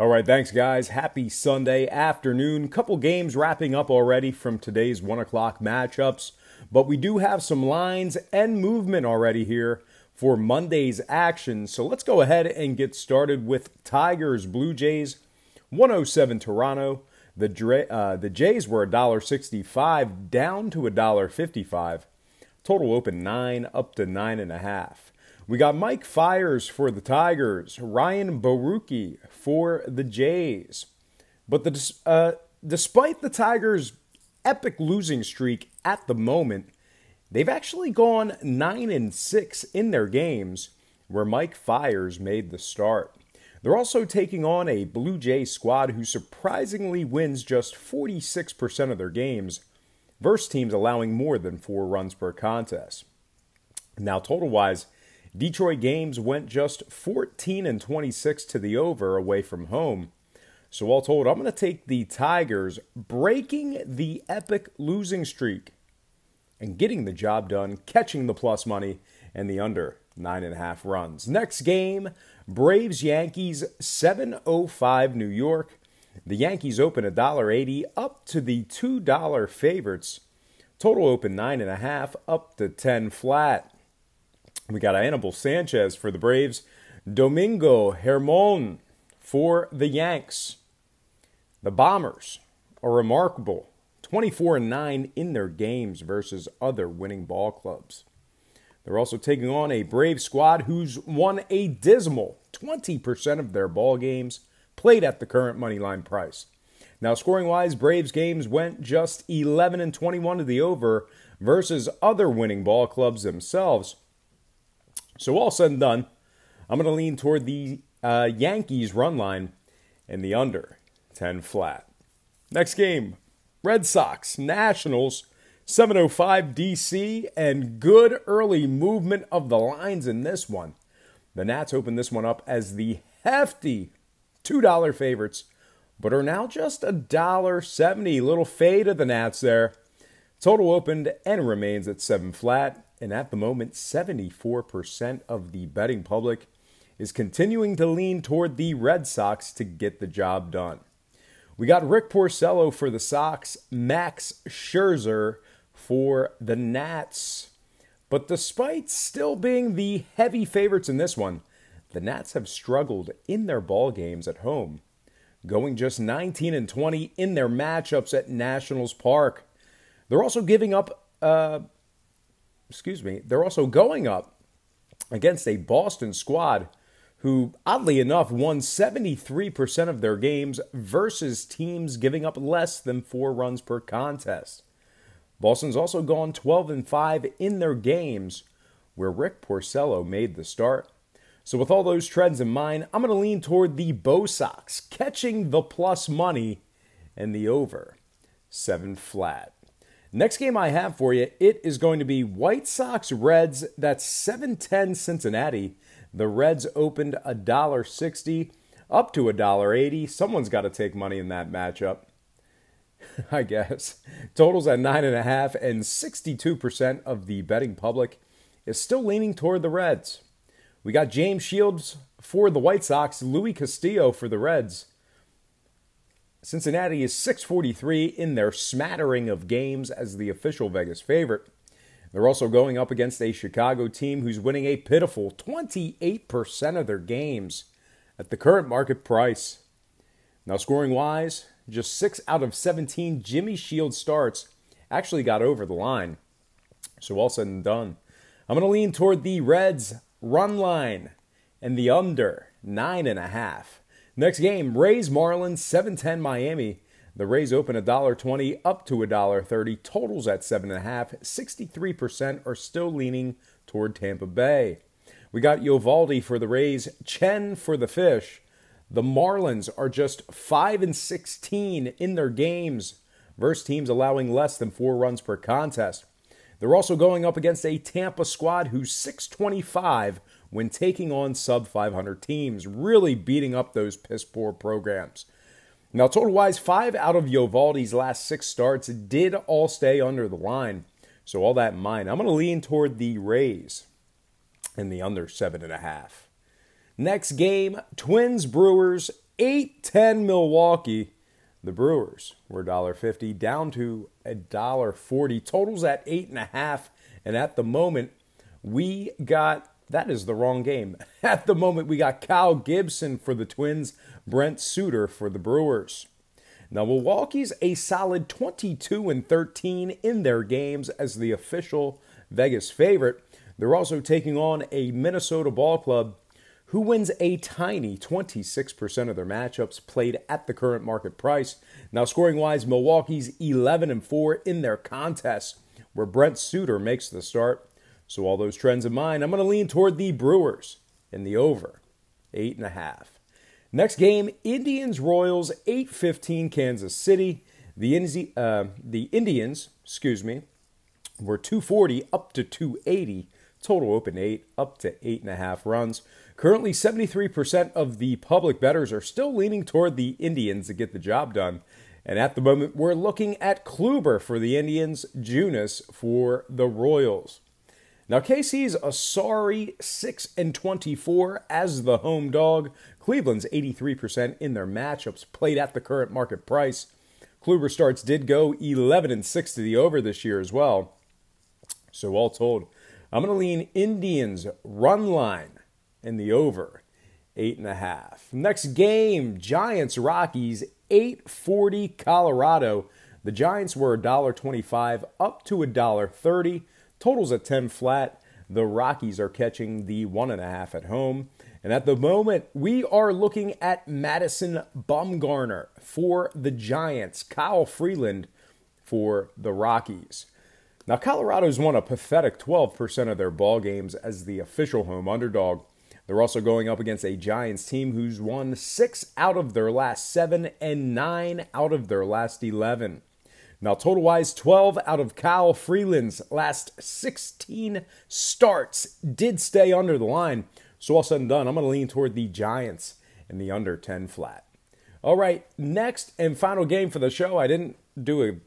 All right, thanks, guys. Happy Sunday afternoon. Couple games wrapping up already from today's 1 o'clock matchups, but we do have some lines and movement already here for Monday's action. So let's go ahead and get started with Tigers, Blue Jays, 107 Toronto. The Jays were $1.65 down to $1.55. Total open 9 up to 9.5. We got Mike Fiers for the Tigers, Ryan Baruki for the Jays. But despite the Tigers' epic losing streak at the moment, they've actually gone 9-6 in their games where Mike Fiers made the start. They're also taking on a Blue Jay squad who surprisingly wins just 46% of their games versus teams allowing more than 4 runs per contest. Now, total-wise, Detroit games went just 14-26 to the over away from home. So all told, I'm going to take the Tigers breaking the epic losing streak and getting the job done, catching the plus money and the under 9.5 runs. Next game, Braves-Yankees, 7:05 New York. The Yankees open $1.80 up to the $2 favorites. Total open 9.5 up to 10 flat. We got Anibal Sanchez for the Braves, Domingo Germán for the Yanks. The Bombers are remarkable, 24-9 in their games versus other winning ball clubs. They're also taking on a Brave squad who's won a dismal 20% of their ball games played at the current money line price. Now, scoring-wise, Braves games went just 11-21 to the over versus other winning ball clubs themselves. So all said and done, I'm going to lean toward the Yankees run line and the under 10 flat. Next game, Red Sox, Nationals, 7:05 DC, and good early movement of the lines in this one. The Nats opened this one up as the hefty $2 favorites, but are now just $1.70. Little fade of the Nats there. Total opened and remains at 7 flat. And at the moment, 74% of the betting public is continuing to lean toward the Red Sox to get the job done. We got Rick Porcello for the Sox, Max Scherzer for the Nats. But despite still being the heavy favorites in this one, the Nats have struggled in their ball games at home, going just 19-20 in their matchups at Nationals Park. They're also giving up they're also going up against a Boston squad who, oddly enough, won 73% of their games versus teams giving up less than 4 runs per contest. Boston's also gone 12-5 in their games where Rick Porcello made the start. So with all those trends in mind, I'm going to lean toward the Bo Sox, catching the plus money and the over 7 flat. Next game I have for you, it is going to be White Sox-Reds. That's 7:10 Cincinnati. The Reds opened $1.60 up to $1.80. Someone's got to take money in that matchup, I guess. Totals at 9.5, and 62% of the betting public is still leaning toward the Reds. We got James Shields for the White Sox, Louis Castillo for the Reds. Cincinnati is 643 in their smattering of games as the official Vegas favorite. They're also going up against a Chicago team who's winning a pitiful 28% of their games at the current market price. Now, scoring-wise, just 6 out of 17 Jimmy Shields starts actually got over the line. So all said and done, I'm going to lean toward the Reds run line and the under 9.5. Next game, Rays-Marlins, 7:10 Miami. The Rays open $1.20 up to $1.30. Totals at 7.5. 63% are still leaning toward Tampa Bay. We got Eovaldi for the Rays, Chen for the Fish. The Marlins are just 5-16 in their games versus teams allowing less than 4 runs per contest. They're also going up against a Tampa squad who's 625 when taking on sub-500 teams, really beating up those piss-poor programs. Now, total-wise, 5 out of Eovaldi's last 6 starts did all stay under the line. So all that in mind, I'm going to lean toward the Rays and the under 7.5. Next game, Twins-Brewers, 8-10 Milwaukee. The Brewers were $1.50 down to $1.40. Totals at 8.5. And at the moment, we got, that is the wrong game. At the moment, we got Kyle Gibson for the Twins, Brent Suter for the Brewers. Now, Milwaukee's a solid 22-13 in their games as the official Vegas favorite. They're also taking on a Minnesota ball club who wins a tiny 26% of their matchups played at the current market price. Now, scoring-wise, Milwaukee's 11-4 in their contests, where Brent Suter makes the start. So all those trends in mind, I'm going to lean toward the Brewers in the over, 8.5. Next game, Indians-Royals, 8:15 Kansas City. The Indians, were 240 up to 280. Total open 8, up to 8.5 runs. Currently, 73% of the public bettors are still leaning toward the Indians to get the job done. And at the moment, we're looking at Kluber for the Indians, Junis for the Royals. Now, KC's a sorry 6-24 as the home dog. Cleveland's 83% in their matchups played at the current market price. Kluber starts did go 11-6 to the over this year as well. So all told, I'm going to lean Indians run line in the over, 8.5. Next game, Giants-Rockies, 8:40 Colorado. The Giants were $1.25 up to $1.30. Totals at 10 flat. The Rockies are catching the 1.5 at home. And at the moment, we are looking at Madison Bumgarner for the Giants, Kyle Freeland for the Rockies. Now, Colorado's won a pathetic 12% of their ball games as the official home underdog. They're also going up against a Giants team who's won 6 out of their last 7 and 9 out of their last 11. Now, total-wise, 12 out of Kyle Freeland's last 16 starts did stay under the line. So all said and done, I'm going to lean toward the Giants in the under 10 flat. All right, next and final game for the show. I didn't do a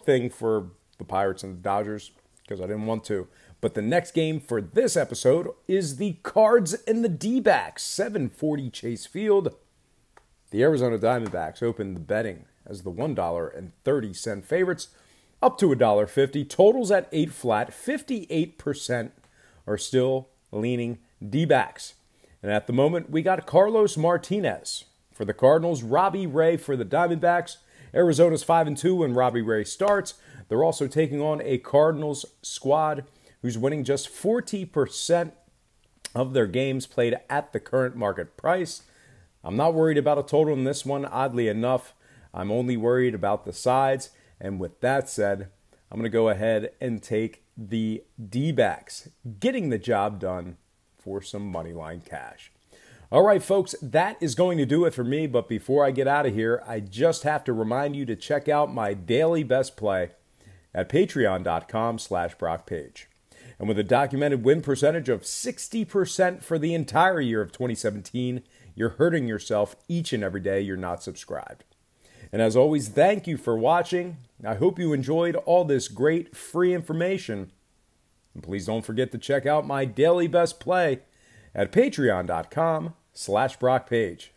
thing for the Pirates and the Dodgers because I didn't want to. But the next game for this episode is the Cards and the D-backs, 740 Chase Field. The Arizona Diamondbacks opened the betting as the $1.30 favorites, up to $1.50. Totals at 8 flat. 58% are still leaning D-backs. And at the moment, we got Carlos Martinez for the Cardinals, Robbie Ray for the Diamondbacks. Arizona's 5-2 when Robbie Ray starts. They're also taking on a Cardinals squad who's winning just 40% of their games played at the current market price. I'm not worried about a total in this one, oddly enough. I'm only worried about the sides. And with that said, I'm going to go ahead and take the D-backs, getting the job done for some moneyline cash. All right, folks, that is going to do it for me. But before I get out of here, I just have to remind you to check out my daily best play at patreon.com/BrockPage. And with a documented win percentage of 60% for the entire year of 2017, you're hurting yourself each and every day you're not subscribed. And as always, thank you for watching. I hope you enjoyed all this great free information. And please don't forget to check out my daily best play at patreon.com/BrockPage.